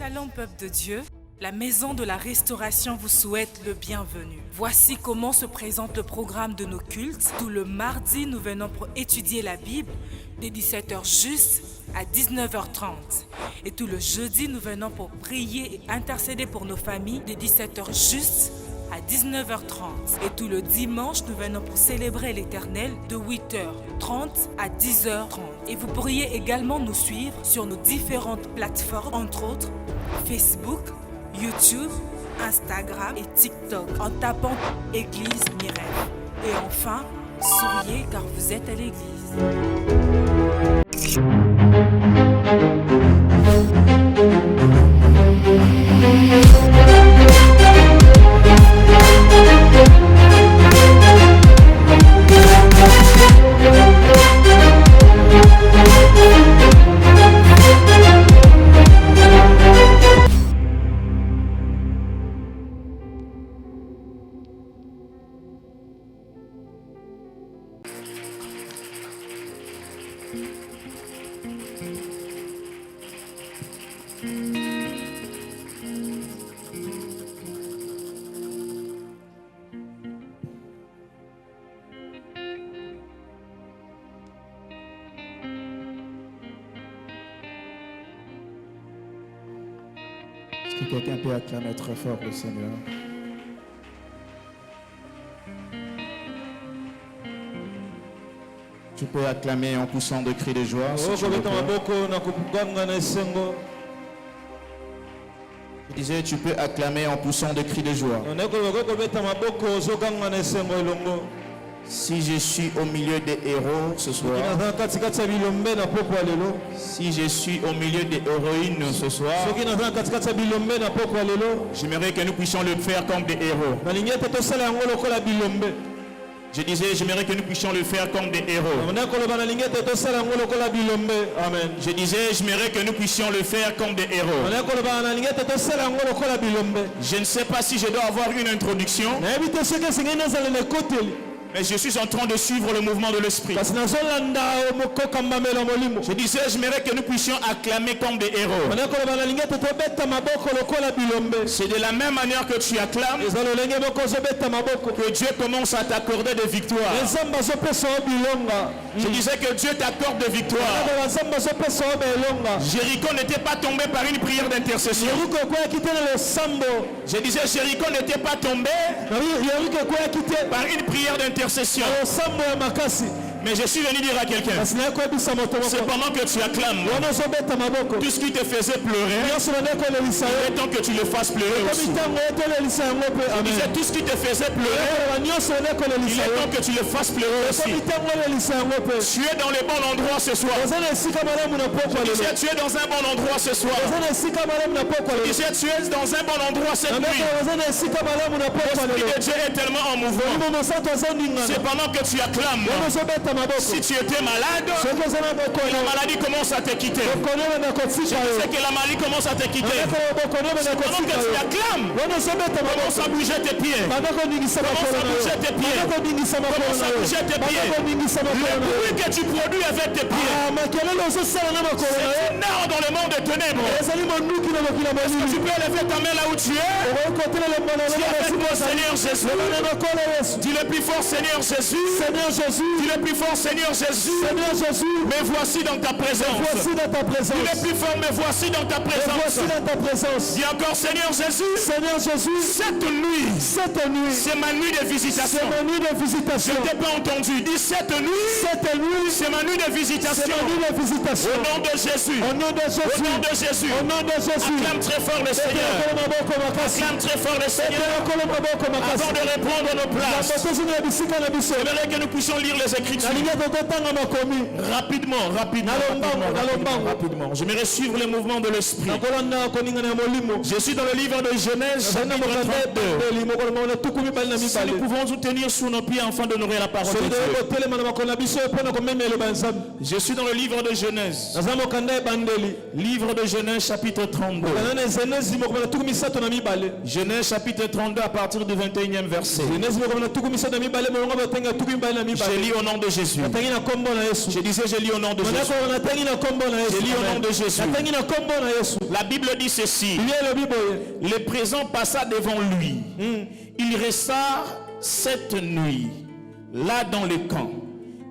Shalom peuple de Dieu, la maison de la restauration vous souhaite le bienvenu. Voici comment se présente le programme de nos cultes. Tout le mardi, nous venons pour étudier la Bible dès 17h juste à 19h30. Et tout le jeudi, nous venons pour prier et intercéder pour nos familles dès 17h juste à 19h30. Et tout le dimanche, nous venons pour célébrer l'Éternel de 8h30 à 10h30. Et vous pourriez également nous suivre sur nos différentes plateformes, entre autres Facebook, YouTube, Instagram et TikTok, en tapant Église Mirel. Et enfin, souriez car vous êtes à l'église. Est-ce que quelqu'un peut acclamer très fort le Seigneur? Tu peux acclamer en poussant de cris de joie. Si tu le peux. Je disais, tu peux acclamer en poussant de cris de joie. Si je suis au milieu des héros ce soir, si je suis au milieu des héroïnes ce soir, j'aimerais que nous puissions le faire comme des héros. Je disais, j'aimerais que nous puissions le faire comme des héros. Amen. Je disais, j'aimerais que nous puissions le faire comme des héros. Je ne sais pas si je dois avoir une introduction, mais je suis en train de suivre le mouvement de l'esprit. Je disais, j'aimerais que nous puissions acclamer comme des héros. C'est de la même manière que tu acclames que Dieu commence à t'accorder des victoires. Je disais que Dieu t'accorde des victoires. Jéricho n'était pas tombé par une prière d'intercession. Je disais, Jéricho n'était pas tombé par une prière d'intercession. Mais je suis venu dire à quelqu'un, c'est pendant que tu acclames, tout ce qui te faisait pleurer, il est temps que tu le fasses pleurer aussi. Je disais, tout ce qui te faisait pleurer, il est temps que tu le fasses pleurer aussi. Tu es dans le bon endroit ce soir. Je disais, tu es dans un bon endroit ce soir. Je disais, tu es dans un bon endroit cette nuit. L'Esprit de Dieu est tellement en mouvement. C'est pendant que tu acclames. Si tu étais malade, la maladie commence à te quitter. Je sais que la maladie commence à te quitter. C'est pendant que tu acclames. Commence à bouger tes pieds. Commence à bouger tes pieds. Commence à bouger tes pieds. Le bruit que tu produis avec tes pieds, c'est une arme dans le monde des ténèbres. Est-ce que tu peux élever ta main là où tu es? Dis avec moi, Seigneur Jésus. Dis le plus fort, Seigneur Jésus. Dis le plus fort, Seigneur Jésus. Me voici dans ta présence. Dis le plus fort, me voici dans ta présence. Dis encore, Seigneur Jésus. Cette nuit, c'est ma nuit de visitation. Je ne t'ai pas entendu. Dis cette nuit, c'est ma nuit de visitation. Au nom de Jésus. Au nom de Jésus. Acclame très fort le Seigneur. Acclame très fort le Seigneur. Avant de reprendre nos places, j'aimerais que nous puissions lire les Écritures. Rapidement. J'aimerais suivre le mouvement de l'esprit. Je suis dans le livre de Genèse, chapitre 32. Si nous pouvons nous tenir sous nos pieds afin de nourrir la parole de Dieu. Je suis dans le livre de Genèse. Livre de Genèse, chapitre 32. Genèse, chapitre 32, à partir du 21e verset. Je lis au nom de Jésus. Jésus. Je disais, je lis au nom de Jésus. Je lis au nom de Jésus. La Bible dit ceci. Le présent passa devant lui. Il resta 7 nuits là dans le camp.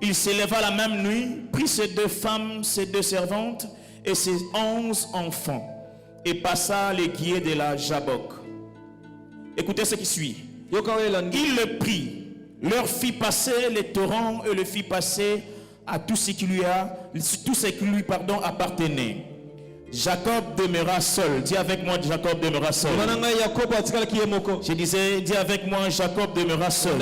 Il s'éleva la même nuit, prit ses 2 femmes, ses 2 servantes et ses 11 enfants et passa les guiers de la Jabbok. Écoutez ce qui suit. Il le prit, leur fit passer les torrents et le fit passer à tout ce qui lui appartenait. Jacob demeura seul. Dis avec moi, Jacob demeura seul. Je disais, dis avec moi, Jacob demeura seul.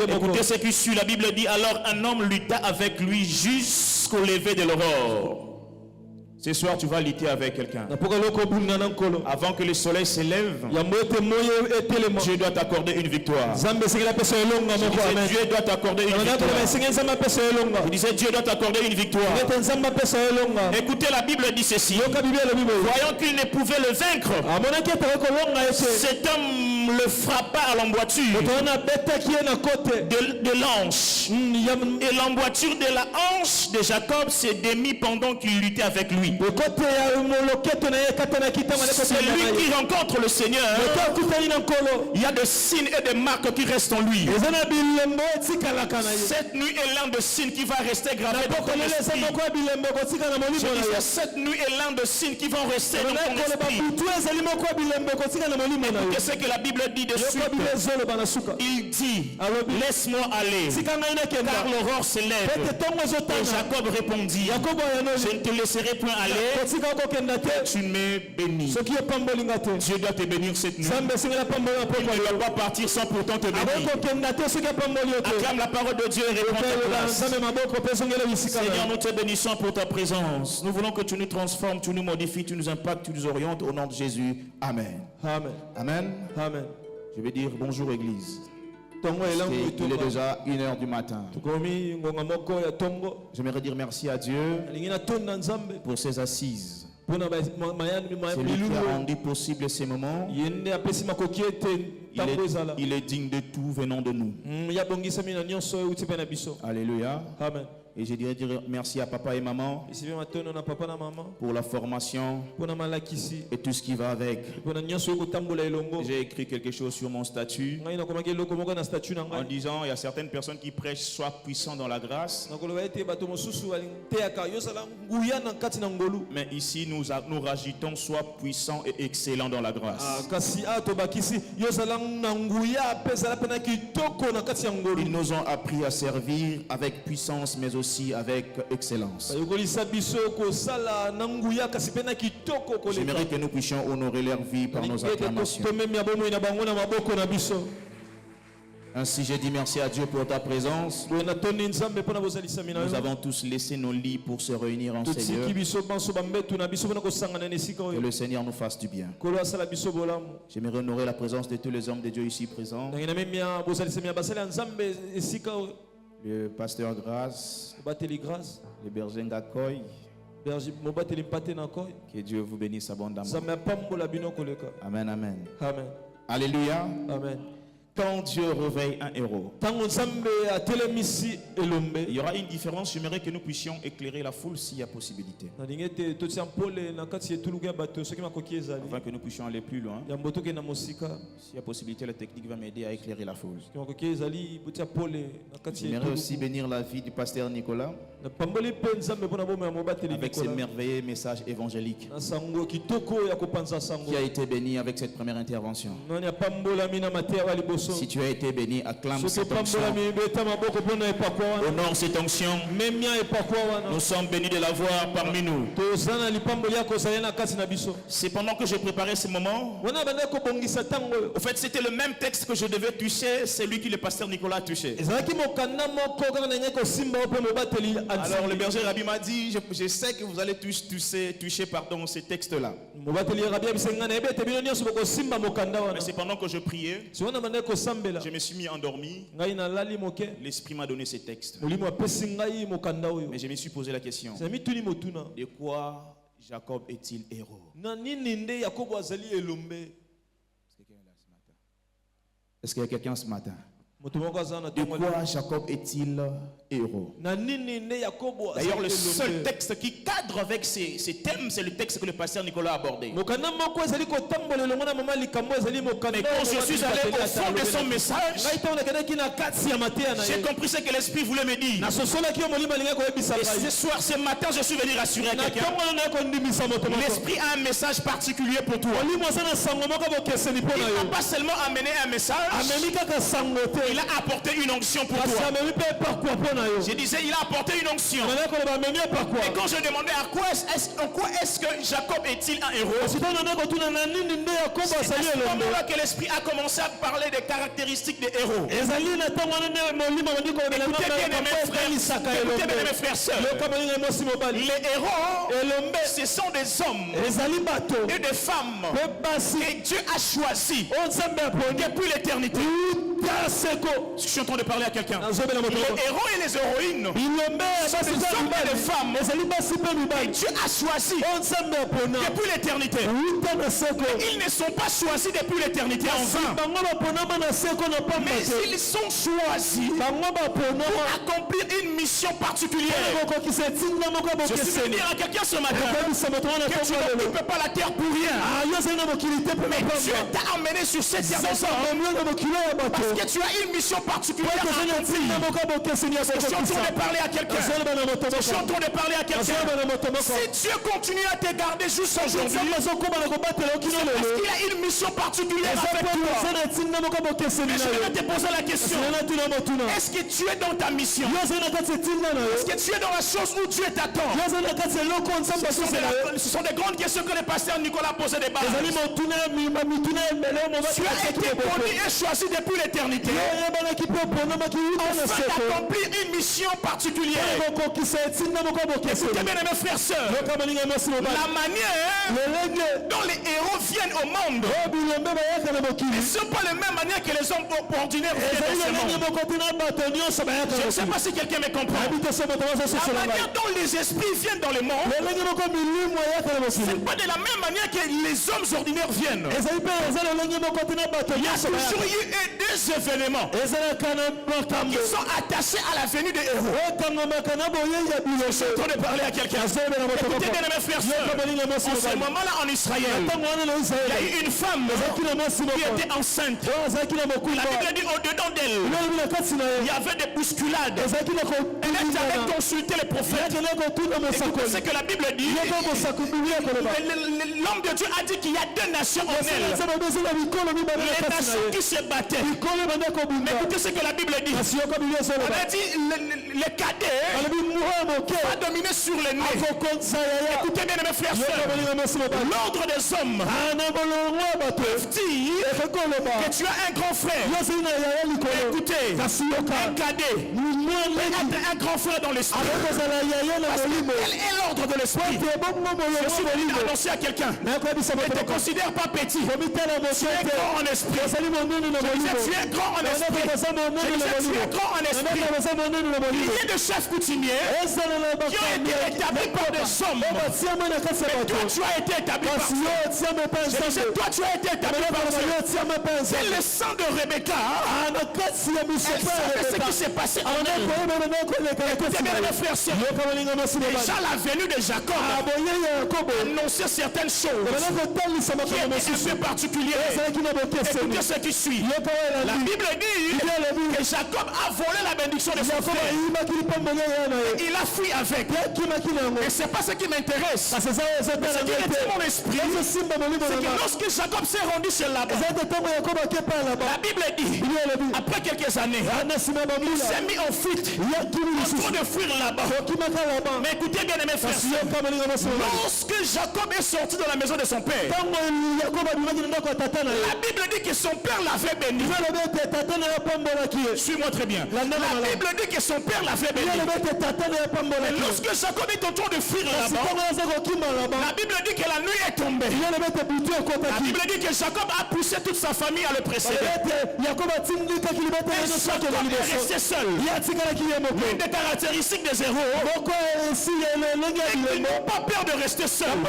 Écoutez ce qui suit. La Bible dit, alors un homme lutta avec lui jusqu'au lever de l'aurore. Ce soir, tu vas lutter avec quelqu'un. Avant que le soleil se lève, Dieu doit t'accorder une victoire. Dieu doit t'accorder une victoire. Je disais, Dieu doit t'accorder une victoire. Écoutez, la Bible dit ceci. Voyant qu'il ne pouvait le vaincre, cet homme le frappa à l'emboîture de l'anse. Et l'emboîture de la hanche de Jacob s'est démise pendant qu'il luttait avec lui. C'est lui qui rencontre le Seigneur. Il y a des signes et des marques qui restent en lui. Cette nuit est l'un des signes qui va rester gravé dans ton esprit. Cette nuit est l'un des signes qui vont rester dans ton esprit. Écoutez ce que la Bible dit de suite. Il dit, laisse-moi aller, car l'aurore se lève. Et Jacob répondit, je ne te laisserai point aller. Tu m'es béni. Dieu doit te bénir cette nuit. Il ne doit pas partir sans pourtant te bénir. Acclame la parole de Dieu et réponds ta place. Seigneur, nous te bénissons pour ta présence. Nous voulons que tu nous transformes, tu nous modifies, tu nous impactes, tu nous orientes au nom de Jésus. Amen. Amen. Amen. Amen. Je vais dire bonjour Église. Il est déjà 1h du matin. J'aimerais dire merci à Dieu pour ses assises. C'est lui qui a rendu possible ces moments. Il est digne de tout venant de nous. Alléluia. Amen. Et je dirais dire merci à papa et maman pour la formation et tout ce qui va avec. J'ai écrit quelque chose sur mon statut en disant il y a certaines personnes qui prêchent sois puissant dans la grâce. Mais ici nous rajoutons sois puissant et excellent dans la grâce. Ils nous ont appris à servir avec puissance mais aussi avec excellence. J'aimerais que nous puissions honorer leur vie par nos acclamations. Ainsi, j'ai dit merci à Dieu pour ta présence. Nous avons tous laissé nos lits pour se réunir en Seigneur. Que le Seigneur nous fasse du bien. J'aimerais honorer la présence de tous les hommes de Dieu ici présents. Le pasteur Grâce, le berger Ngakoy. Que Dieu vous bénisse abondamment. Amen, amen. Amen. Alléluia. Amen. Quand Dieu réveille un héros, il y aura une différence. J'aimerais que nous puissions éclairer la foule s'il y a possibilité. Afin que nous puissions aller plus loin. S'il y a possibilité, la technique va m'aider à éclairer la foule. J'aimerais aussi bénir la vie du pasteur Nicolas avec ses merveilleux messages évangéliques qui a été béni avec cette première intervention. Si tu as été béni, acclame cette onction. Honore cette onction. Nous sommes bénis de la voir parmi nous. C'est pendant que je préparais ce moment. En fait, c'était le même texte que je devais toucher, celui que le pasteur Nicolas a touché. Alors le berger Rabbi m'a dit, je sais que vous allez toucher ce texte-là. Mais c'est pendant que je priais, je me suis mis endormi. L'esprit m'a donné ces textes. Mais je me suis posé la question, de quoi Jacob est-il héros? Est-ce qu'il y a quelqu'un ce matin? De quoi Jacob est-il héros? D'ailleurs, le seul texte qui cadre avec ces thèmes, c'est le texte que le pasteur Nicolas a abordé. Mais quand je suis allé au fond de son message, j'ai compris ce que l'Esprit voulait me dire. Et ce soir, ce matin, je suis venu rassurer quelqu'un. L'Esprit a un message particulier pour toi. Il n'a pas seulement amené un message, il a apporté une onction pour toi. Je disais, il a apporté une onction. Et quand je demandais en quoi est-ce que Jacob est-il un héros, c'est à ce moment-là que l'Esprit a commencé à parler des caractéristiques des héros. Écoutez bien mes frères sœurs. Les héros, ce sont des hommes et des femmes que Dieu a choisis depuis l'éternité. Je suis en train de parler à quelqu'un. Les héros et les héroïnes sont des hommes et des femmes que Dieu a choisis depuis l'éternité. Ils ne sont pas choisis depuis l'éternité en vain. Mais ils sont choisis pour accomplir une mission particulière. Je suis venu dire à quelqu'un ce matin que tu n'occupes pas la terre pour rien. Mais Dieu t'a amené sur cette terre parce que tu as une mission particulière à accomplir. Je suis en train de parler à quelqu'un. Si Dieu continue à te garder jusqu'à aujourd'hui, c'est parce qu'il a une mission particulière avec toi. Mais je vais te poser la question. Est-ce que tu es dans ta mission? Est-ce que tu es dans la chose où Dieu t'attend? Ce sont des grandes questions que le pasteur Nicolas a posées des bases. Tu as été connu et choisi depuis l'éternité afin d'accomplir une mission particulière. Écoutez bien mes frères sœurs, la manière dont les héros viennent au monde ne sont pas la même manière que les hommes ordinaires viennent au monde. Je ne sais pas si quelqu'un me comprend. La manière dont les esprits viennent dans le monde, ce n'est pas de la même manière que les hommes ordinaires viennent. Il y a toujours eu deux événements qui sont attachés à la venue des héros. Je suis en train de parler à quelqu'un. Écoutez bien mes frères sœurs. En ce moment-là en Israël, il y a eu une femme qui était enceinte. La Bible dit au-dedans d'elle, il y avait des bousculades. Elle avait consulté les prophètes. Écoutez ce que la Bible dit. L'homme de Dieu a dit qu'il y a deux nations en elle. Les nations qui se battaient. Mais écoutez ce que la Bible dit. Elle a dit le cadet va dominer sur les nez. Écoutez bien mes frères sœurs. L'ordre des hommes peuvent dire que tu as un grand frère. Écoutez, un cadet peut être un grand frère dans l'esprit. Quel est l'ordre de l'esprit? Je suis venu annoncer à quelqu'un. Ne te considère pas petit. Tu es grand en esprit. Tu es grand en esprit. Tu es grand en esprit. Il y a des chefs coutumiers qui ont été établis par des hommes. Mais toi, tu as été établi par Dieu. Toi, tu as été établi par Dieu. C'est le sang de Rebecca. Elle savait ce qui s'est passé en elle. Écoutez bien mes frères sœurs. Déjà la venue de Jacob annonçait certaines choses qui étaient un peu particulières. Écoutez ce qui suit. La Bible dit que Jacob a volé la bénédiction de son frère. Il a fui avec. Et c'est pas ce qui m'intéresse. Ce qui était mon esprit, c'est que lorsque Jacob s'est rendu chez Laban, la Bible dit, après quelques années, il s'est mis en fuite, en train de fuir Laban. Mais écoutez bien mes frères, lorsque Jacob est sorti de la maison de son père, la Bible dit que son père l'avait béni. Suis-moi très bien. La Bible dit que son père l'avait béni. Mais lorsque Jacob est en train de fuir Laban, la Bible dit que la nuit est tombée. La Bible dit que Jacob a poussé toute sa famille à le précéder. Et Jacob est resté seul. Une des caractéristiques des héros, ils n'ont pas peur de rester seul. Un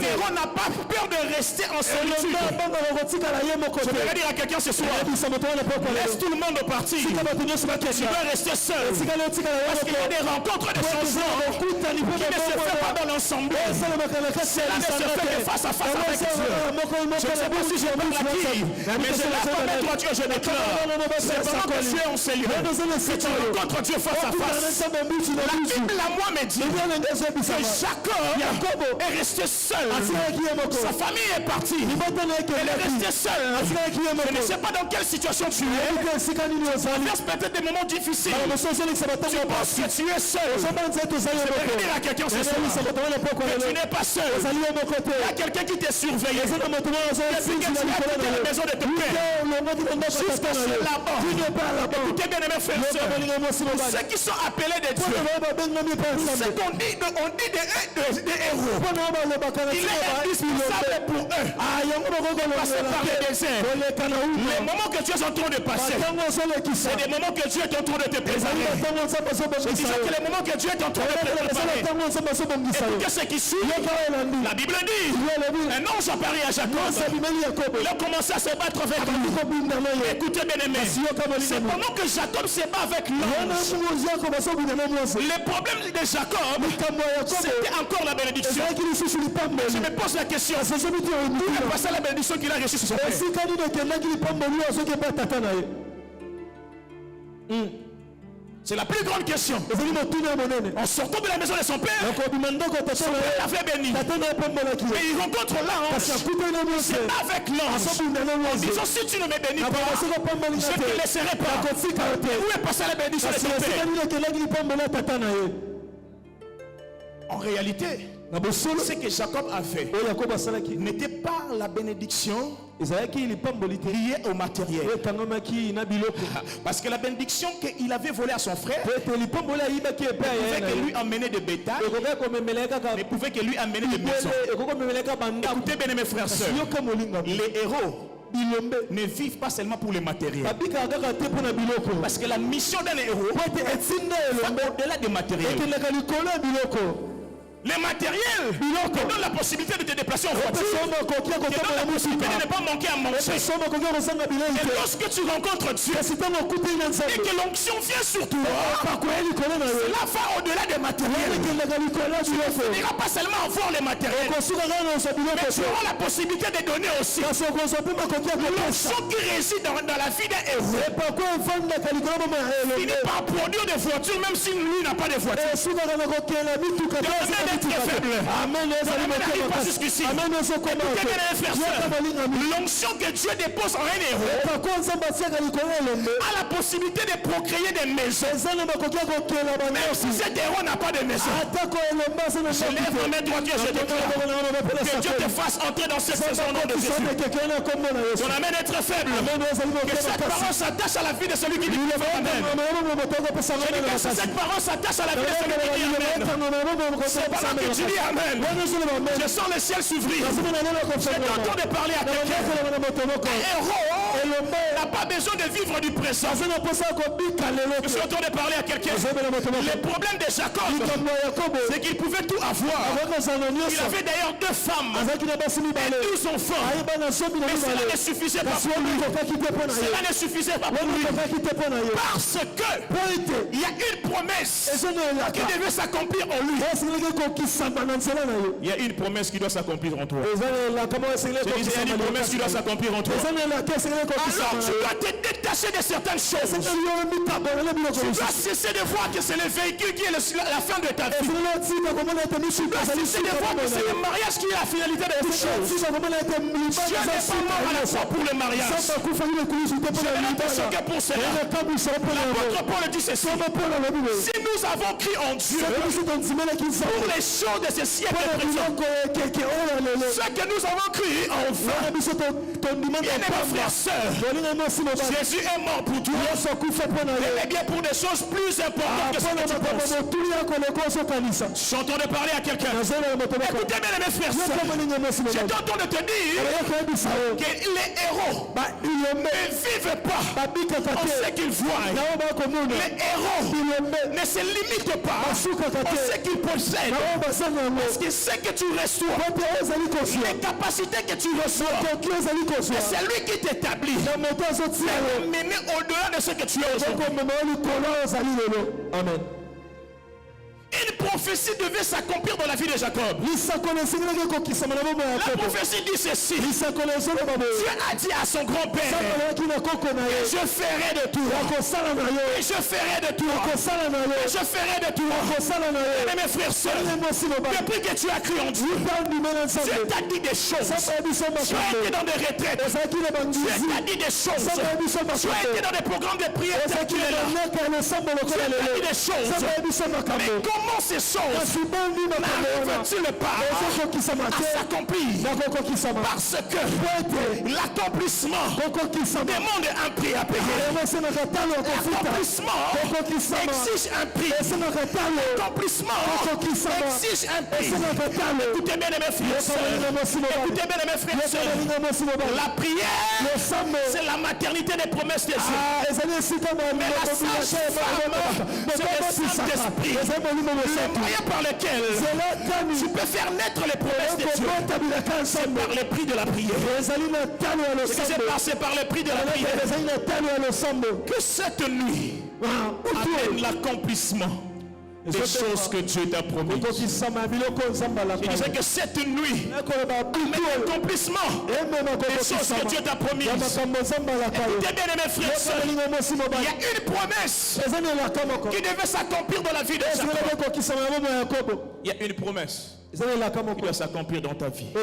héros n'a pas peur de rester en solitude. Je vais dire à quelqu'un ce soir. Laisse tout le monde partir. Tu dois rester seul. Parce qu'il y a des rencontres de changement qui ne se font pas dans l'ensemble. Cela ne se fait que face à face avec Dieu. Je ne sais pas si je parle à qui, mais c'est là qu'on toi Dieu, je déclare. C'est pendant que tu es en ces lieux que tu rencontres Dieu face à face. La Bible à moi me dit que Jacob est resté seul. Sa famille est partie. Elle est restée seule. Je ne sais pas dans quelle situation tu es. Tu traverses peut-être des moments difficiles. Tu penses que tu es seul. Je vais dire à quelqu'un ce soir que tu n'es pas seul. Il y a quelqu'un qui te surveille. Depuis que tu as quitté la maison de ton père jusqu'à là-bas. Écoutez bien mes frères et sœurs, ceux qui sont appelés de Dieu, ceux qu'on dit des héros, il est indispensable pour eux passer par les déserts. Les moments que tu es en train de passer, c'est des moments que Dieu est en train de te préparer. Je disais que les moments que Dieu est en train de te préparer. Écoutez ce qui suit. La Bible dit, un ange apparait à Jacob. Il a commencé à se battre avec lui. Écoutez bien aimé, c'est pendant que Jacob se bat avec l'ange. Le problème de Jacob, c'était encore la bénédiction. Je me pose la question, où est passée la bénédiction qu'il a reçue sur son père? C'est la plus grande question. En sortant de la maison de son père, son père l'avait béni. Mais il rencontre l'ange. C'est avec l'ange. En disant, si tu ne me bénis pas, je ne te laisserai pas. Où est passée la bénédiction de son père? En réalité, ce que Jacob a fait n'était pas la bénédiction liée au matériel. Parce que la bénédiction qu'il avait volée à son frère ne pouvait que lui amener de bétail, ne pouvait que lui amener de maison. Écoutez bien mes frères et sœurs, les héros ne vivent pas seulement pour le matériel. Parce que la mission d'un héros va au-delà du matériel. Le matériel te donne la possibilité de te déplacer en voiture, te donne la possibilité de ne pas manquer à manger. Et lorsque tu rencontres Dieu et que l'onction vient sur toi, cela va au-delà des matériels. Tu ne finiras pas seulement à voir les matériels, mais tu auras la possibilité de donner aussi. L'onction qui réside dans la vie d'un héros finit par produire des voitures même si lui n'a pas de voiture. Très faible. Amen. Pas jusqu'ici. L'onction que Dieu dépose en un héros a la possibilité de procréer des maisons. Même si cet héros n'a pas de maison. Je lève ma main droite et je déclare que Dieu te fasse entrer dans cette saison au nom de Jésus. Ton amen est très faible. Que cette parole s'attache à la vie de celui qui dit amen. Je dis que cette parole s'attache à la vie de celui qui dit amen. C'est pendant que tu dis amen, je sens le ciel s'ouvrir. Je t'entends de parler à quelqu'un. Un héros n'a pas besoin de vivre du présent. Je suis en train de parler à quelqu'un. Le problème de Jacob, c'est qu'il pouvait tout avoir. Il avait d'ailleurs 2 femmes et 12 enfants. Mais cela ne suffisait pas pour lui. Cela ne suffisait pas pour lui. Parce que il y a une promesse qui devait s'accomplir en lui. Il y a une promesse qui doit s'accomplir en toi. Il y a une promesse qui doit s'accomplir en toi. Alors tu dois te détacher de certaines choses. Tu dois cesser de voir que c'est le véhicule qui est la fin de ta vie. Tu dois cesser de voir que c'est le mariage qui est la finalité de toutes choses. Dieu n'est pas mort à la fois pour le mariage. J'ai l'impression que pour cela, l'apôtre Paul dit ceci. Si nous avons crié en Dieu pour les choses de ce siècle présent, ce que nous avons crié en vain, bien mes frères et sœurs, Jésus est mort pour toi. Et bien pour des choses plus importantes que ce que tu penses. Je suis en train de parler à quelqu'un. Écoutez bien mes frères et sœurs, j'étais en train de te dire que les héros ne vivent pas en ce qu'ils voient. Les héros ne se limitent pas en ce qu'ils possèdent. Parce que ce que tu reçois, les capacités que tu reçois, c'est lui qui t'établit. conduire, mener au-delà de ce que tu es aujourd'hui. Amen. Une prophétie devait s'accomplir dans la vie de Jacob. La prophétie dit ceci. Dieu a dit à son grand-père, je ferai de tout. Et je ferai de tout. Et je ferai de tout. Et mes frères, sœurs, depuis que tu as cru en Dieu, Dieu t'a dit des choses. Tu as été dans des retraites. Dieu t'a dit des choses. Tu as été dans des programmes de prière. Dieu t'a dit des choses. Mais comment ces choses n'arrivent-ils pas à s'accomplir? Parce que l'accomplissement demande un prix à payer. L'accomplissement exige un prix. L'accomplissement exige un prix. Écoutez bien mes frères et sœurs. Écoutez bien mes frères et sœurs. La prière, c'est la maternité des promesses de Dieu. Mais la sage-femme, c'est le Saint-Esprit. Le moyen par lequel tu peux faire naître les promesses de Dieu, c'est par le prix de la prière. C'est passé par le prix de la prière que cette nuit amène l'accomplissement des choses que Dieu t'a promis. Je disais que cette nuit amène l'accomplissement des choses que Dieu t'a promis. Écoutez bien mes frères et sœurs, il y a une promesse qui devait s'accomplir dans la vie de Jacob. Il y a une promesse qui doit s'accomplir dans ta vie. Il y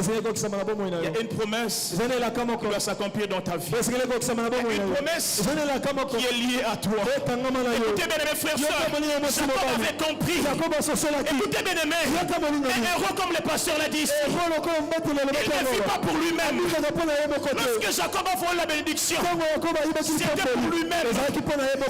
a une promesse qui doit s'accomplir dans ta vie. Il y a une promesse qui est liée à toi. Écoutez bien mes frères et sœurs, Jacob avait compris. Écoutez bien mes héros comme le pasteur l'a dit ici. Il ne vit pas pour lui-même. Lorsque Jacob a volé la bénédiction, c'était pour lui-même. Et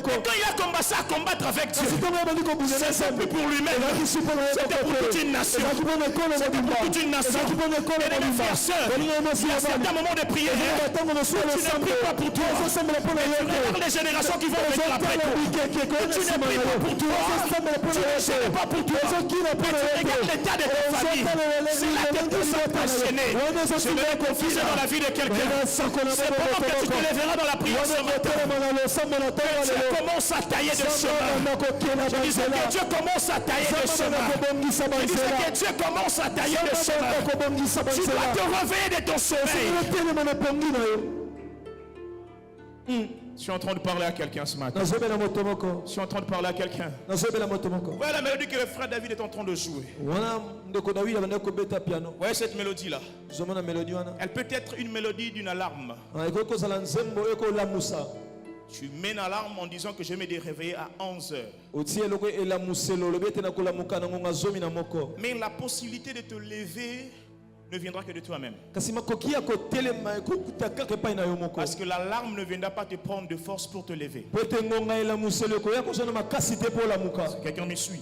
quand il a commencé à combattre avec Dieu, c'était plus pour lui-même. C'était pour toute une nation. C'était pour toute une nation. Et mes frères et sœurs, il y a certains moments de prière où tu ne pries pas pour toi. Mais tu regardes les générations qui vont venir après toi. Tu ne pries pas pour toi. Tu ne gères pas pour toi. Mais tu regardes l'état de ta famille. C'est là que tu es passionné. Je vais confier dans la vie de quelqu'un. C'est pendant que tu te lèveras dans la prière ce matin. Dieu commence à tailler des chemins. Je disais que Dieu commence à tailler des chemins. Je disais que Dieu commence à tailler des chemins. Tu dois te réveiller de ton sommeil. Je suis en train de parler à quelqu'un ce matin. Je suis en train de parler à quelqu'un. Voilà la mélodie que le frère David est en train de jouer. Voyez cette mélodie-là. Elle peut être une mélodie d'une alarme. Tu mets une alarme en disant que je vais me réveiller à 11h. Mais la possibilité de te lever ne viendra que de toi-même. Parce que l'alarme ne viendra pas te prendre de force pour te lever. Quelqu'un me suit.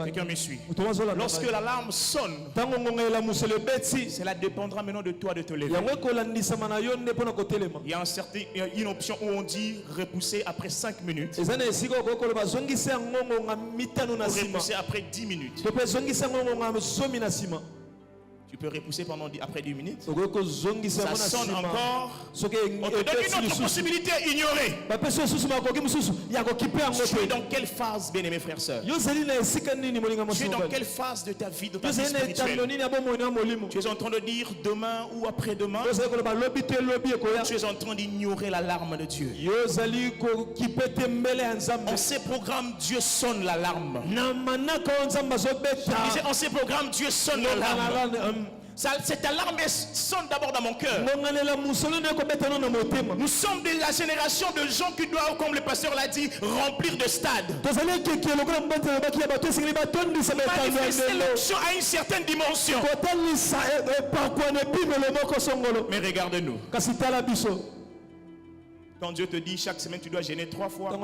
Quelqu'un me suit. Lorsque l'alarme sonne, cela dépendra maintenant de toi de te lever. Il y a une option où on dit repousser après 5 minutes. Ou repousser après 10 minutes. Tu peux repousser après 10 minutes. Ça sonne encore. On te donne une autre possibilité ignorée. Tu es dans quelle phase, bien aimés frères et sœurs? Tu es dans quelle phase de ta vie, de ta vie spirituelle? Tu es en train de dire demain ou après-demain. Tu es en train d'ignorer l'alarme de Dieu. En ces programmes, Dieu sonne l'alarme. En ces programmes, Dieu sonne l'alarme. Cette alarme sonne d'abord dans mon cœur. Nous sommes de la génération de gens qui doivent, comme le pasteur l'a dit, remplir de stades. Manifester l'onction à une certaine dimension. Mais regarde-nous. Quand Dieu te dit chaque semaine tu dois gêner 3 fois. Tu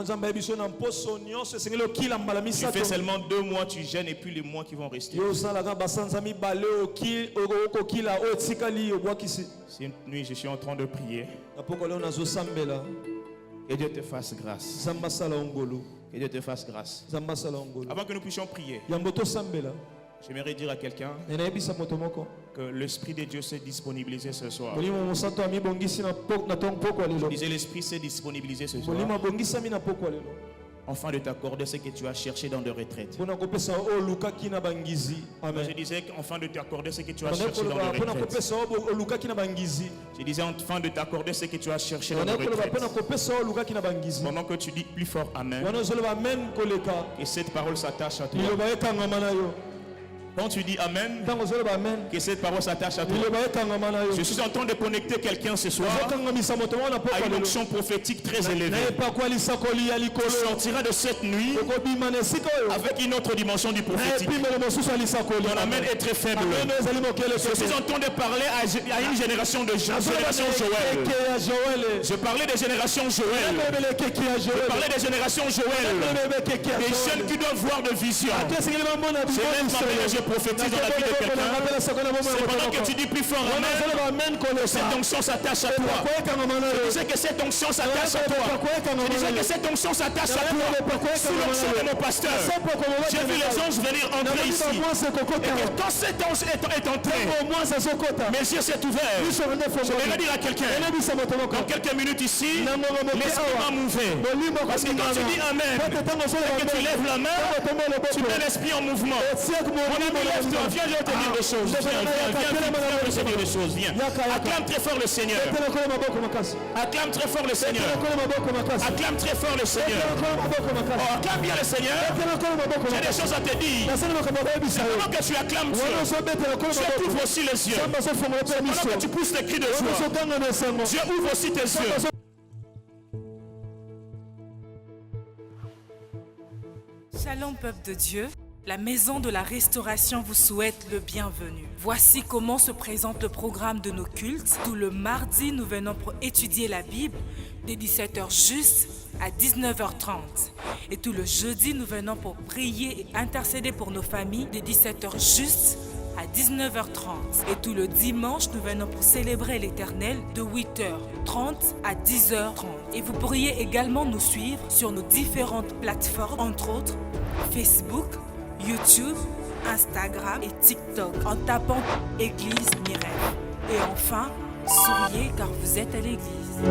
fais seulement 2 mois, tu gênes et puis les mois qui vont rester. Cette nuit je suis en train de prier. Que Dieu te fasse grâce. Que Dieu te fasse grâce. Avant que nous puissions prier, J'aimerais dire à quelqu'un que l'Esprit de Dieu s'est disponibilisé ce soir. Je disais, l'Esprit s'est disponibilisé ce soir afin de t'accorder ce que tu as cherché dans de retraites. Je disais afin de t'accorder ce que tu as cherché dans de retraites. Je disais afin de t'accorder ce que tu as cherché dans de retraites. Pendant que tu dis plus fort Amen, et cette parole s'attache à toi. Quand tu dis Amen, que cette parole s'attache à toi. Je suis en train de connecter quelqu'un ce soir à une onction prophétique très élevée. Tu sortiras de cette nuit avec une autre dimension du prophétique. Ton Amen est très faible. Je suis en train de parler à une génération de gens, génération Joël. Je parlais des générations Joël. Je parlais des générations Joël. Des jeunes qui doivent voir de vision. C'est même ma mère, prophétise dans la vie de quelqu'un. C'est pendant que tu dis plus fort Amen, que cette onction s'attache à toi. Je disais que cette onction s'attache à toi. Je disais que cette onction s'attache à toi. Sous l'onction de mon pasteur, j'ai vu les anges venir entrer ici. Et que quand cet ange est entré, mes yeux s'est ouvert. Je vais dire à quelqu'un, dans quelques minutes ici, l'esprit va mouver. Parce que quand tu dis Amen, et que tu lèves la main, tu mets l'esprit en mouvement. Lève-toi, viens, je vais te dire des choses. Viens, je vais te dire des choses. Viens. Acclame très fort le Seigneur. Acclame très fort le Seigneur. Acclame très fort le Seigneur. Oh, acclame bien le Seigneur. J'ai des choses à te dire. C'est pendant que tu acclames Dieu, Dieu ouvre aussi les yeux. C'est pendant que tu pousses les cris de joie, Dieu ouvre aussi tes yeux. Shalom peuple de Dieu, la maison de la restauration vous souhaite le bienvenu. Voici comment se présente le programme de nos cultes. Tout le mardi, nous venons pour étudier la Bible dès 17h juste à 19h30. Et tout le jeudi, nous venons pour prier et intercéder pour nos familles dès 17h juste à 19h30. Et tout le dimanche, nous venons pour célébrer l'Éternel de 8h30 à 10h30. Et vous pourriez également nous suivre sur nos différentes plateformes, entre autres Facebook, YouTube, Instagram et TikTok en tapant Église Mirel. Et enfin, souriez car vous êtes à l'église.